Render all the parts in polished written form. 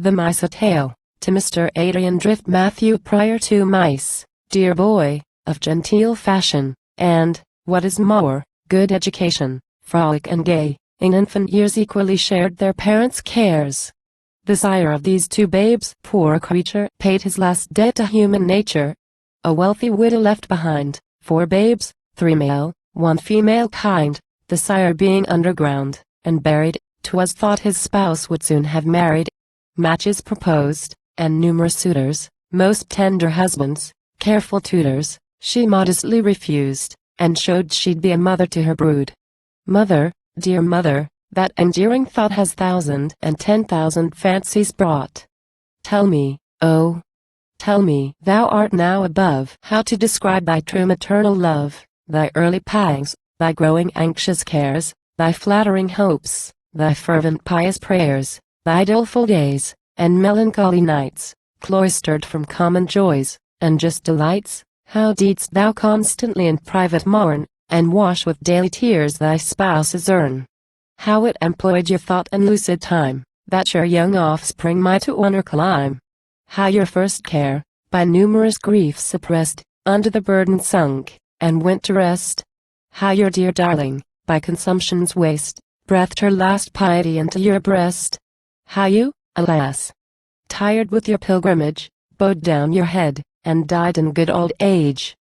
The Mice a Tale, to Mr. Adrian Drift Matthew prior to mice, dear boy, of genteel fashion, and, what is more, good education, frolic and gay, in infant years equally shared their parents' cares. The sire of these two babes, poor creature, paid his last debt to human nature. A wealthy widow left behind 4 babes, 3 male, 1 female kind, the sire being underground, and buried. 'Twas thought his spouse would soon have married. Matches proposed, and numerous suitors, most tender husbands, careful tutors, she modestly refused, and showed she'd be a mother to her brood. Mother, dear mother, that endearing thought has 1,000 and 10,000 fancies brought. Tell me, oh, tell me, thou art now above, how to describe thy true maternal love, thy early pangs, thy growing anxious cares, thy flattering hopes, thy fervent pious prayers, thy doleful days, and melancholy nights, cloistered from common joys, and just delights. How didst thou constantly in private mourn, and wash with daily tears thy spouse's urn? How it employed your thought and lucid time, that your young offspring might to honor climb? How your first care, by numerous griefs suppressed, under the burden sunk, and went to rest? How your dear darling, by consumption's waste, breathed her last piety into your breast? How you, alas, tired with your pilgrimage, bowed down your head, and died in good old age?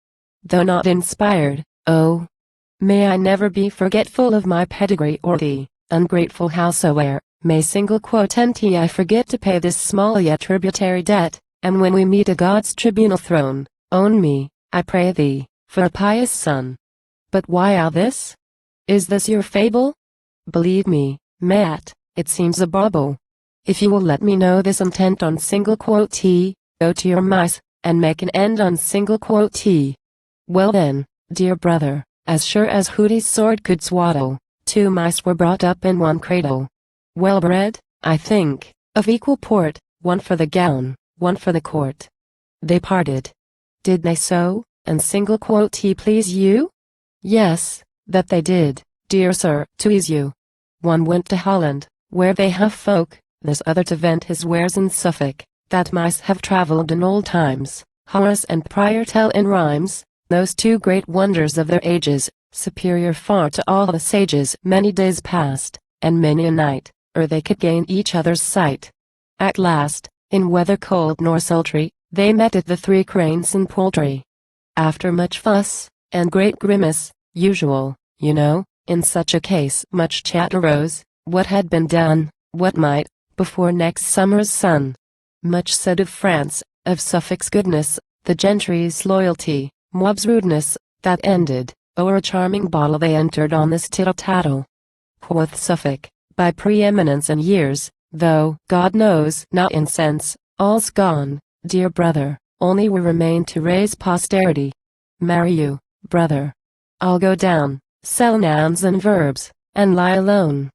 Though not inspired, oh, may I never be forgetful of my pedigree or thee, ungrateful howsoe'er, may single quotenti I forget to pay this small yet tributary debt, and when we meet at God's tribunal throne, own me, I pray thee, for a pious son. But why all this? Is this your fable? Believe me, Matt, it seems a bauble. If you will let me know this intent on single quotee, go to your mice, and make an end on single quotee. Well then, dear brother, as sure as Hootie's sword could swaddle, 2 mice were brought up in 1 cradle. Well bred, I think, of equal port, 1 for the gown, 1 for the court. They parted. Did they so, and single quotee please you? Yes, that they did, dear sir, to ease you. 1 went to Holland, where they have folk, this other to vent his wares in Suffolk, that mice have travelled in old times. Horace and Prior tell in rhymes, those 2 great wonders of their ages, superior far to all the sages. Many days passed, and many a night, ere they could gain each other's sight. At last, in weather cold nor sultry, they met at the 3 Cranes and Poultry. After much fuss, and great grimace, usual, you know, in such a case, much chat arose, what had been done, what might, before next summer's sun. Much said of France, of Suffolk's goodness, the gentry's loyalty, mob's rudeness, that ended, o'er a charming bottle they entered on this tittle-tattle. Quoth Suffolk, by preeminence and years, though, God knows, not in sense, all's gone, dear brother, only we remain to raise posterity. Marry you, brother. I'll go down, sell nouns and verbs, and lie alone.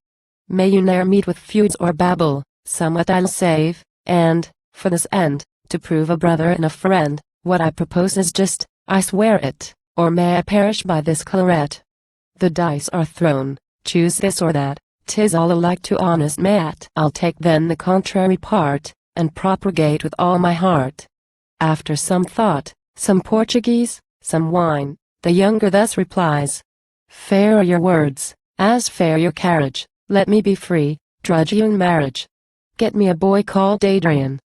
May you ne'er meet with feuds or babble, somewhat I'll save, and, for this end, to prove a brother and a friend, what I propose is just, I swear it, or may I perish by this claret. The dice are thrown, choose this or that, 'tis all alike to honest Matt. I'll take then the contrary part, and propagate with all my heart. After some thought, some Portuguese, some wine, the younger thus replies. Fair are your words, as fair your carriage, let me be free, drudge you in marriage. Get me a boy called Adrian.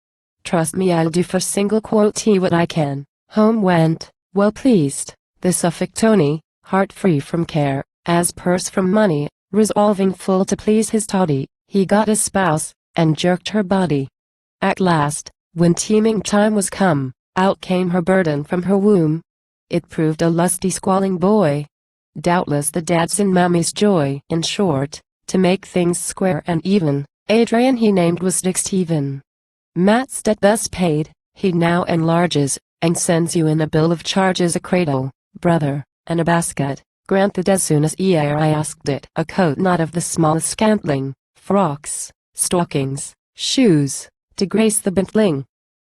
Trust me I'll do for single quotee what I can. Home went, well pleased, the Suffolk Tony, heart free from care, as purse from money, resolving full to please his toddy, he got a spouse, and jerked her body. At last, when teeming time was come, out came her burden from her womb. It proved a lusty squalling boy. Doubtless the dad's and mammy's joy. In short, to make things square and even, Adrian he named was Dick Stephen. Matt's debt thus paid, he now enlarges, and sends you in a bill of charges a cradle, brother, and a basket, granted as soon as e'er I asked it. A coat not of the smallest scantling, frocks, stockings, shoes, to grace the bantling.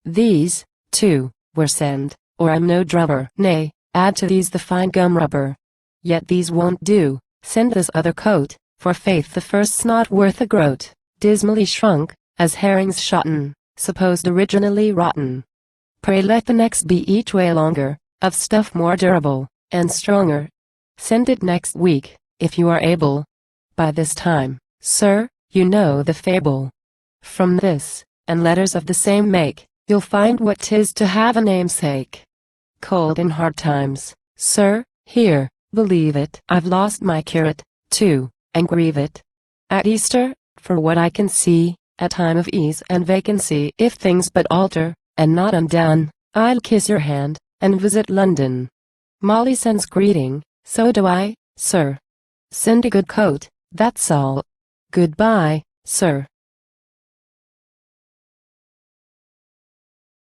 These, too, were sent, or I'm no drubber. Nay, add to these the fine gum rubber. Yet these won't do, send this other coat, for faith the first's not worth a groat. Dismally shrunk, as herrings shotten, supposed originally rotten. Pray let the next be each way longer, of stuff more durable, and stronger. Send it next week, if you are able. By this time, sir, you know the fable. From this, and letters of the same make, you'll find what 'tis to have a namesake. Cold in hard times, sir, here, believe it. I've lost my curate, too, and grieve it. At Easter, for what I can see, a time of ease and vacancy, if things but alter, and not undone, I'll kiss your hand, and visit London. Molly sends greeting, so do I, sir. Send a good coat, that's all. Goodbye, sir.